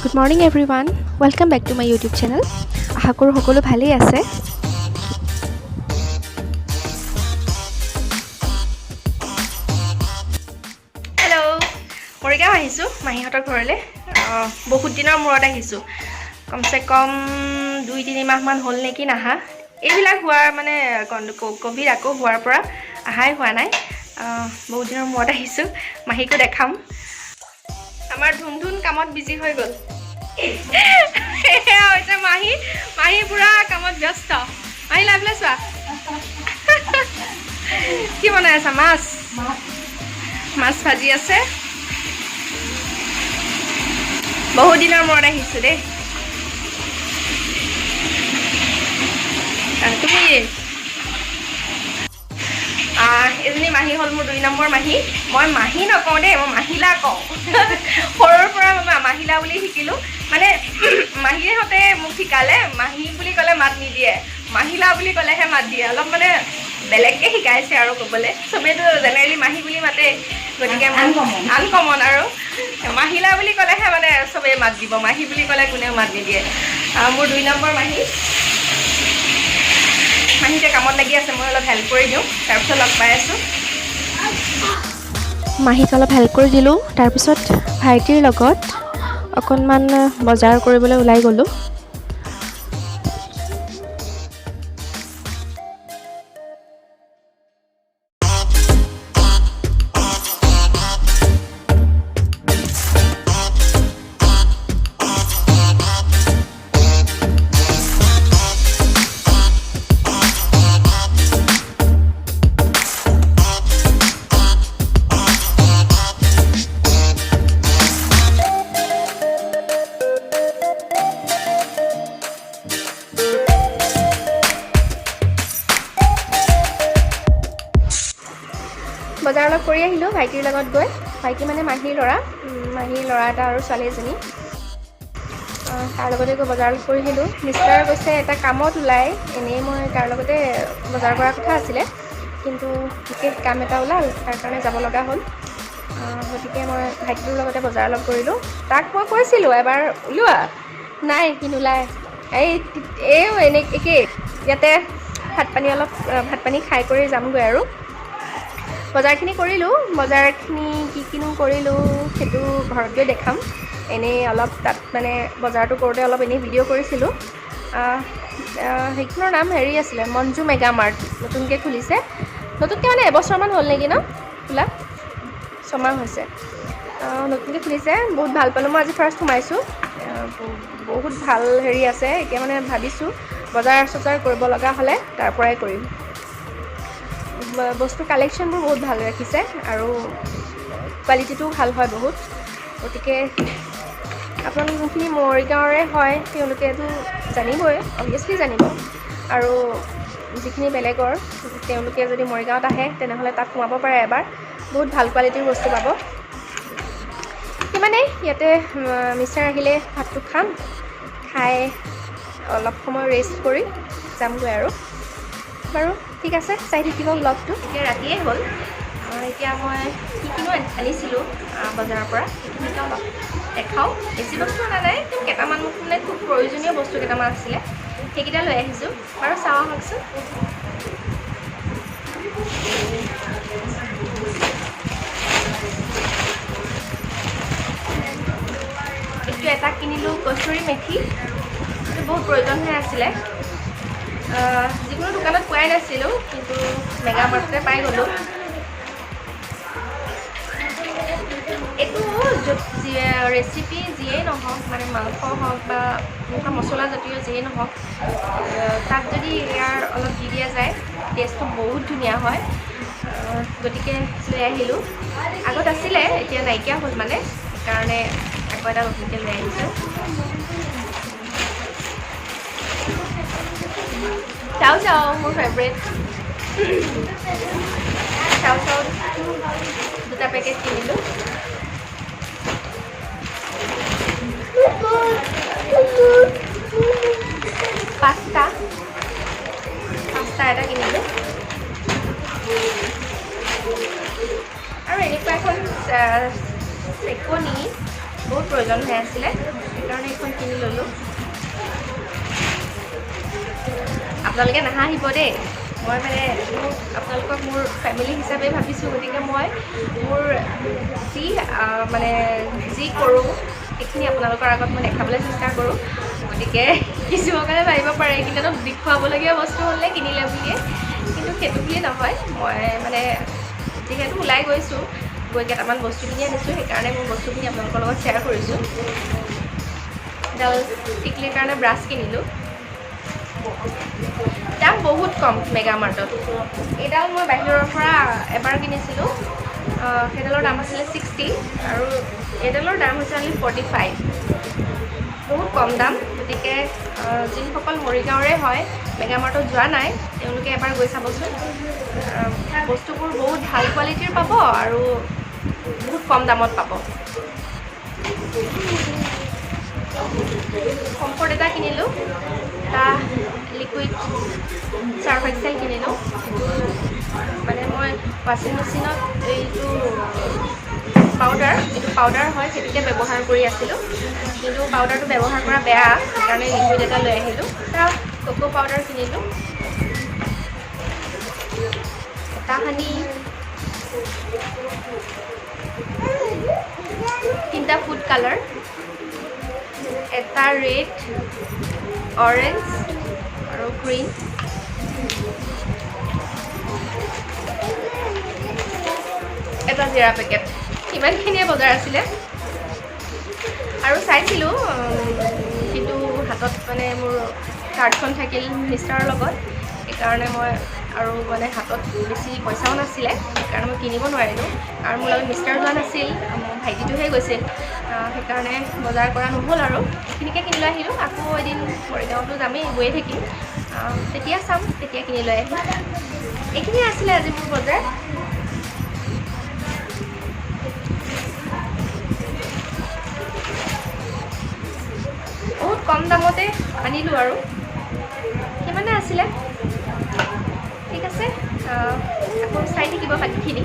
Good morning everyone. Welcome back to my YouTube channel. আশা কৰোঁ সকলো ভালেই আছে। হেল্ল' মৰিগাঁও আহিছোঁ মাহীহঁতৰ ঘৰলৈ। বহুত দিনৰ মূৰত আহিছোঁ। কমচে কম 2-3 মাহমান হ'ল নেকি নাহা। এইবিলাক হোৱাৰ মানে ক'ভিড আকৌ হোৱাৰ পৰা আহাই হোৱা নাই। বহুত দিনৰ মূৰত আহিছোঁ, মাহীকো দেখাম। আমাৰ ধুন কামত বিজি হৈ গ'ল। এয়া হৈছে মাহী পুৰা কামত ব্যস্ত। মাহী লাভলে চোৱা। কি বনাই আছা? মাছ ভাজি আছে। বহুত দিনৰ মূৰত আহিছোঁ দেই। তুমি এজনী মাহী হ'ল মোৰ 2 নম্বৰ মাহী। মই মাহী নকওঁ দেই, মই মাহিলা কওঁ। সৰুৰ পৰা মই মাহিলা বুলি শিকিলোঁ। মানে মাহীহঁতে মোক শিকালে, মাহী বুলি ক'লে মাত নিদিয়ে, মাহিলা বুলি ক'লেহে মাত দিয়ে। অলপ মানে বেলেগকৈ শিকাইছে আৰু ক'বলৈ। চবেইতো জেনেৰেলি মাহী বুলি মাতে, গতিকে আনকমন আৰু মাহিলা বুলি ক'লেহে মানে চবেই মাত দিব, মাহী বুলি ক'লে কোনেও মাত নিদিয়ে। মোৰ 2 নম্বৰ মাহী এতিয়া কামত লাগি আছে, মই অলপ হেল্প কৰি দিওঁ, তাৰপিছত লগ পাই আছোঁ। মাহীক অলপ হেল্প কৰি দিলোঁ, তাৰপিছত ভাইটিৰ লগত অকণমান বজাৰ কৰিবলৈ ওলাই গ'লোঁ। বজাৰ অলপ কৰি আহিলোঁ ভাইটিৰ লগত গৈ। ভাইটি মানে মাহীৰ ল'ৰা এটা আৰু ছোৱালী এজনী। তাৰ লগতে গৈ বজাৰ অলপ কৰি আহিলোঁ। মিষ্টাৰ গৈছে এটা কামত ওলাই, এনেই মই তাৰ লগতে বজাৰ কৰাৰ কথা আছিলে, কিন্তু বিশেষ কাম এটা ওলাল, তাৰ কাৰণে যাব লগা হ'ল। গতিকে মই ভাইটিটোৰ লগতে বজাৰ অলপ কৰিলোঁ। তাক মই কৈছিলোঁ এবাৰ ওলোৱা, নাই সি নোলায়। একেই ইয়াতে ভাত পানী খাই কৰি যামগৈ আৰু। বজাৰখিনি কৰিলোঁ। বজাৰখিনি কিনো কৰিলোঁ সেইটো ঘৰত গৈ দেখাম। এনেই অলপ তাত মানে বজাৰটো কৰোঁতে অলপ এনেই ভিডিঅ' কৰিছিলোঁ। সেইখনৰ নাম আছিলে মঞ্জু মেগা মাৰ্ট, নতুনকৈ খুলিছে। নতুনকৈ মানে এবছৰমান হ'ল নেকি ন খোলা, 6 মাহ হৈছে। নতুনকৈ খুলিছে, বহুত ভাল পালোঁ। মই আজি ফাৰ্ষ্ট সোমাইছোঁ। বহুত ভাল আছে। এতিয়া মানে ভাবিছোঁ বজাৰ কৰিব লগা হ'লে তাৰ পৰাই কৰিম। বস্তু কালেকশ্যনবোৰ বহুত ভাল ৰাখিছে আৰু কোৱালিটিটোও ভাল হয় বহুত। গতিকে আপোনালোক যোনখিনি মৰিগাঁৱৰে হয় তেওঁলোকেতো জানিবই, অভিয়াছলি জানিব। আৰু যিখিনি বেলেগৰ, তেওঁলোকে যদি মৰিগাঁৱত আহে তেনেহ'লে তাত সোমাব পাৰে এবাৰ। বহুত ভাল কোৱালিটিৰ বস্তু পাব। সিমানেই, ইয়াতে মিষ্টাৰ আহিলে ভাতটো খাম, খাই অলপ সময় ৰেষ্ট কৰি যামগৈ আৰু। বাৰু ঠিক আছে, চাই থাকিব ব্লগটো। এতিয়া ৰাতিয়ে হ'ল। এতিয়া মই কিনো আনিছিলোঁ বজাৰৰ পৰা, সেইখিনিকে অলপ দেখাওঁ। বেছি বস্তু অনা নাই, কেইটামান মোক মানে খুব প্ৰয়োজনীয় বস্তু কেইটামান আছিলে, সেইকেইটা লৈ আহিছোঁ। বাৰু চাওঁ আহকচোন। এইটো এটা কিনিলোঁ কচুৰি মেথি, এইটো বহুত প্ৰয়োজন হৈ আছিলে। যিকোনো দোকানত পোৱাই নাছিলোঁ, কিন্তু মেগা মাৰ্টতে পাই গ'লোঁ। এইটো ৰেচিপি যিয়েই নহওক, মানে মাংস হওক বা এনেকুৱা মছলাজাতীয় যিয়েই নহওক, তাত যদি ইয়াৰ অলপ দি দিয়া যায়, টেষ্টটো বহুত ধুনীয়া হয়। গতিকে লৈ আহিলোঁ। আগত আছিলে, এতিয়া নাইকিয়া হ'ল মানে, সেইকাৰণে আকৌ এটা নতুনকৈ লৈ আহিছোঁ। চাও মোৰ ফেভৰেট। চাও 2টা পেকেট কিনিলোঁ। পাস্তা এটা কিনিলোঁ। আৰু এনেকুৱা এখন চেকনি বহুত প্ৰয়োজন হৈ আছিলে, সেইকাৰণে এইখন কিনি ল'লোঁ। আপোনালোকে নাহাঁহিব দেই, মই মানে আপোনালোকক মোৰ ফেমিলি হিচাপে ভাবিছোঁ, গতিকে মই মোৰ যি কৰোঁ সেইখিনি আপোনালোকৰ আগত মই দেখাবলৈ চেষ্টা কৰোঁ। গতিকে কিছুমানে ভাবিব পাৰে এইকেইটাতো দেখুৱাবলগীয়া বস্তু হ'লে কিনিলে বুলিয়ে, কিন্তু সেইটো বুলিয়ে নহয়। মই মানে যিহেতু ওলাই গৈছোঁ, গৈ কেইটামান বস্তু কিনি আনিছোঁ, সেইকাৰণে মোৰ বস্তুখিনি আপোনালোকৰ লগত শ্বেয়াৰ কৰিছোঁ। এডাল টিকলিৰ কাৰণে ব্ৰাছ কিনিলোঁ, দাম বহুত কম মেগা মাৰ্টত। এইডাল মই বাহিৰৰ পৰা এবাৰ কিনিছিলোঁ, সেইডালৰ দাম আছিলে 60 আৰু এইডালৰ দাম হৈছে অনলি 45। বহুত কম দাম। গতিকে যিসকল মৰিগাঁৱৰে হয়, মেগা মাৰ্টত যোৱা নাই, তেওঁলোকে এবাৰ গৈ চাবচোন। বস্তুবোৰ বহুত ভাল কোৱালিটিৰ পাব আৰু বহুত কম দামত পাব। কমফৰ্ট এটা কিনিলোঁ, এটা লিকুইড চাৰ্ফ এক্সেল কিনিলোঁ। মানে মই ৱাশ্বিং মেচিনত এইটো পাউডাৰ হয়, সেইটোকে ব্যৱহাৰ কৰি আছিলোঁ, কিন্তু পাউডাৰটো ব্যৱহাৰ কৰা বেয়া, সেইকাৰণে লিকুইড এটা লৈ আহিলোঁ। এটা কোকো পাউডাৰ কিনিলোঁ, এটা হানি, 3টা ফুড কালাৰ, এটা ৰেড, অৰেঞ্জ আৰু গ্ৰীণ, এটা জিৰা পেকেট। ইমানখিনিয়ে বজাৰ আছিলে। আৰু চাইছিলোঁ, কিন্তু হাতত মানে মোৰ কাৰ্ডখন থাকিল মিষ্টাৰৰ লগত, সেইকাৰণে মই আৰু মানে হাতত বেছি পইচাও নাছিলে, সেইকাৰণে মই কিনিব নোৱাৰিলোঁ। আৰু মোৰ লগত মিষ্টাৰ যোৱা নাছিল, মোৰ ভাইটিটোহে গৈছিল, সেইকাৰণে বজাৰ কৰা নহ'ল আৰু এইখিনিকে কিনি লৈ আহিলোঁ। আকৌ এদিন মৰিগাঁৱতো যামেই, গৈয়ে থাকিম, তেতিয়া চাম, তেতিয়া কিনি লৈ আহিম। এইখিনিয়ে আছিলে আজি মোৰ বজাৰ। বহুত কম দামতে আনিলোঁ আৰু সিমানে আছিলে। ঠিক আছে, আকৌ চাই থাকিব বাকীখিনি।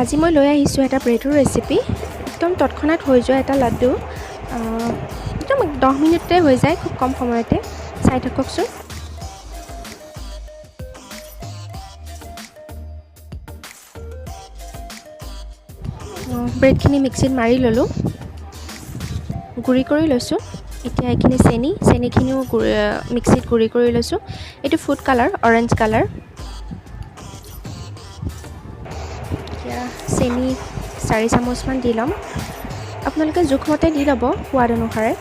আজি মই লৈ আহিছোঁ এটা ব্ৰেডৰ ৰেচিপি, একদম তৎক্ষণাত হৈ যোৱা এটা লাড্ডু, একদম 10 মিনিটতে হৈ যায়, খুব কম সময়তে। চাই থাককচোন। ব্ৰেডখিনি মিক্সিত মাৰি ল'লোঁ, গুড়ি কৰি লৈছোঁ। এতিয়া এইখিনি চেনিখিনিও মিক্সিত গুড়ি কৰি লৈছোঁ। এইটো ফুড কালাৰ, অৰেঞ্জ কালাৰ। এতিয়া চেনি 4 চামুচমান দি ল'ম। আপোনালোকে জোখমতে দি ল'ব, সোৱাদ অনুসাৰে।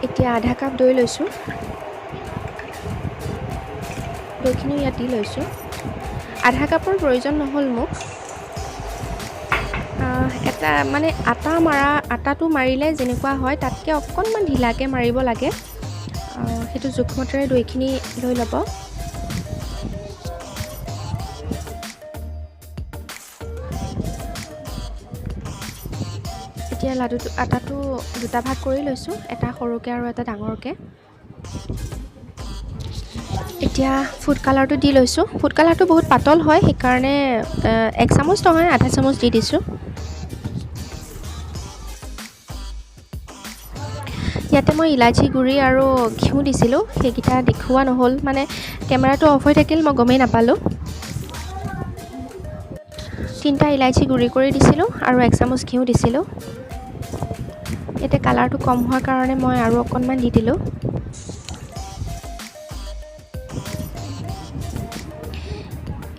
এতিয়া আধা কাপ দৈ লৈছোঁ, দৈখিনিও ইয়াত দি লৈছোঁ। আধা কাপৰ প্ৰয়োজন নহ'ল মোক, এটা মানে আটাটো মাৰিলে যেনেকুৱা হয় তাতকৈ অকণমান ঢিলাকৈ মাৰিব লাগে, সেইটো জোখমতেৰে দৈখিনি লৈ ল'ব। এতিয়া আটাটো দুটা ভাগ কৰি লৈছোঁ, এটা সৰুকৈ আৰু এটা ডাঙৰকৈ। এতিয়া ফুড কালাৰটো দি লৈছোঁ। ফুড কালাৰটো বহুত পাতল হয়, সেইকাৰণে 1 চামুচ নহয়, আধা চামুচ দি দিছোঁ। ইয়াতে মই ইলাচি গুড়ি আৰু ঘিউ দিছিলোঁ, সেইকেইটা দেখুওৱা নহ'ল, মানে কেমেৰাটো অফ হৈ থাকিল, মই গমেই নাপালোঁ। 3টা ইলাচি গুড়ি কৰি দিছিলোঁ আৰু 1 চামুচ ঘিউ দিছিলোঁ। ইয়াতে কালাৰটো কম হোৱাৰ কাৰণে মই আৰু অকণমান দি দিলোঁ।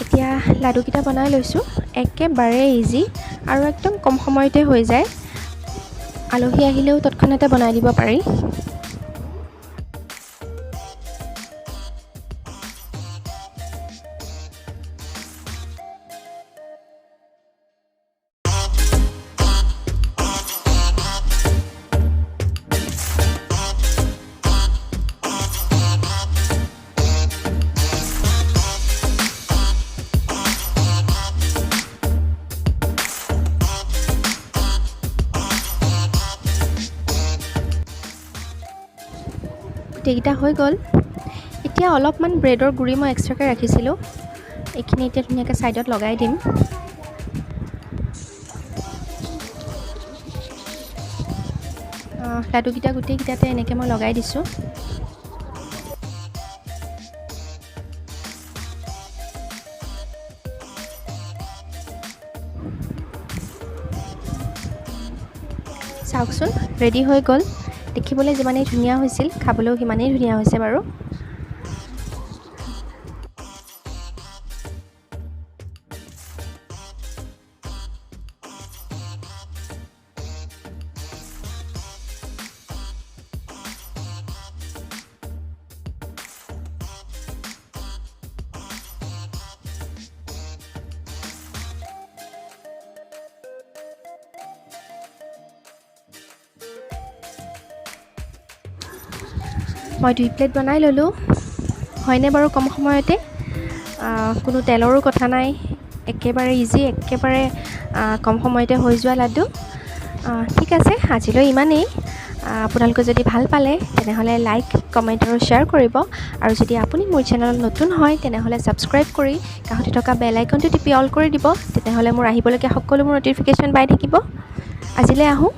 এতিয়া লাডুকেইটা বনাই লৈছোঁ, একেবাৰে ইজি আৰু একদম কম সময়তে হৈ যায়। আলহী আহিলেও তৎক্ষণাতে বনাই দিব পাৰি। গোটেইকেইটা হৈ গ'ল। এতিয়া অলপমান ব্ৰেডৰ গুড়ি মই এক্সট্ৰাকৈ ৰাখিছিলোঁ, এইখিনি এতিয়া ধুনীয়াকৈ ছাইডত লগাই দিম। লাডুকেইটা গোটেইকেইটাতে এনেকৈ মই লগাই দিছোঁ। চাওকচোন ৰেডি হৈ গ'ল। দেখিবলৈ যিমানেই ধুনীয়া হৈছিল, খাবলৈও সিমানেই ধুনীয়া হৈছে বাৰু। মই 2 প্লেট বনাই ল'লোঁ। হয়নে বাৰু কম সময়তে? কোনো তেলৰো কথা নাই, একেবাৰে ইজি, একেবাৰে কম সময়তে হৈ যোৱা লাডু। ঠিক আছে, আজিলৈ ইমানেই। আপোনালোকে যদি ভাল পালে তেনেহ'লে লাইক, কমেণ্ট আৰু শ্বেয়াৰ কৰিব। আৰু যদি আপুনি মোৰ চেনেলত নতুন হয় তেনেহ'লে ছাবস্ক্ৰাইব কৰি কাষতে থকা বেল আইকনটো টিপি অল কৰি দিব। তেনেহ'লে মোৰ আহিবলগীয়া সকলোবোৰ ন'টিফিকেশ্যন পাই থাকিব। আজিলৈ আহোঁ।